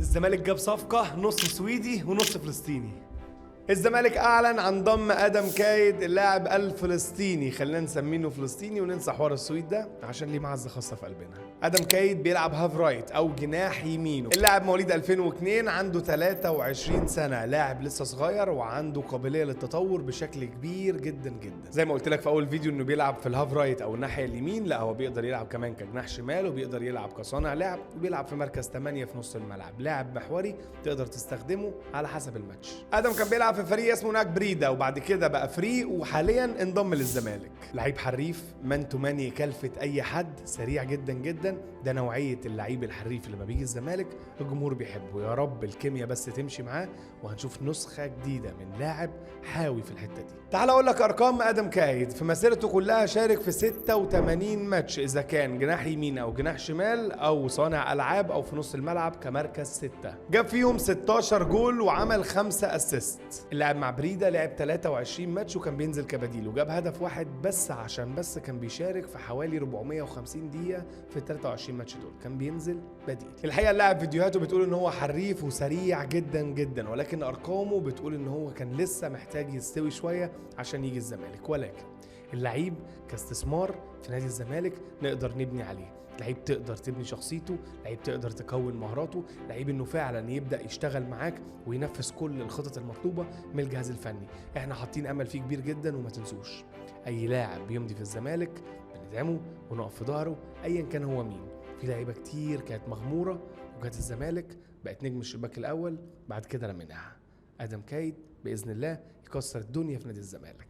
الزمالك جاب صفقة نص سويدي ونص فلسطيني. الزمالك اعلن عن ضم ادم كايد اللاعب الفلسطيني، خلينا نسميه فلسطيني وننسى حوار السويد ده عشان ليه معزه خاصه في قلبنا. ادم كايد بيلعب هاف رايت او جناح يمين. اللاعب مواليد 2002، عنده 23 سنه، لاعب لسه صغير وعنده قابليه للتطور بشكل كبير جدا جدا. زي ما قلت لك في اول فيديو انه بيلعب في الهاف رايت او الناحيه اليمين، لا هو بيقدر يلعب كمان كجناح شمال، وبيقدر يلعب كصانع لعب، وبيلعب في مركز 8 في نص الملعب. لاعب محوري تقدر تستخدمه على حسب الماتش. ادم كان بيلعب في فريق اسمه ناك بريدا، وبعد كده بقى فري، وحاليا انضم للزمالك. لعيب حريف مان تو مان يكلفت اي حد، سريع جدا جدا. ده نوعيه اللعيب الحريف اللي لما بيجي الزمالك الجمهور بيحبه. يا رب الكيمياء بس تمشي معاه وهنشوف نسخه جديده من لاعب حاوي في الحته دي. تعال اقول لك ارقام ادم كايد. في مسيرته كلها شارك في 86 ماتش، اذا كان جناح يمين او جناح شمال او صانع العاب او في نص الملعب كمركز 6. جاب فيهم 16 جول وعمل 5 اسيست. اللاعب مع بريدة لعب 23 ماتش وكان بينزل كبديل، وجاب هدف واحد بس عشان بس كان بيشارك في حوالي 450 دقيقة في ال 23 ماتش دول، كان بينزل بديل. الحقيقة اللاعب فيديوهاته بتقول ان هو حريف وسريع جدا جدا، ولكن ارقامه بتقول ان هو كان لسه محتاج يستوي شوية عشان يجي الزمالك. ولكن اللعيب كاستثمار في نادي الزمالك نقدر نبني عليه. لعيب تقدر تبني شخصيته، لعيب تقدر تكون مهاراته، لعيب انه فعلا يبدا يشتغل معاك وينفذ كل الخطط المطلوبه من الجهاز الفني. احنا حاطين امل فيه كبير جدا، وما تنسوش اي لاعب بيمضي في الزمالك بندعمه ونقف في ظهره ايا كان هو مين. في لعيبه كتير كانت مغموره وجات الزمالك بقت نجم الشباك الاول، بعد كده رميناها. ادم كايد باذن الله يكسر الدنيا في نادي الزمالك.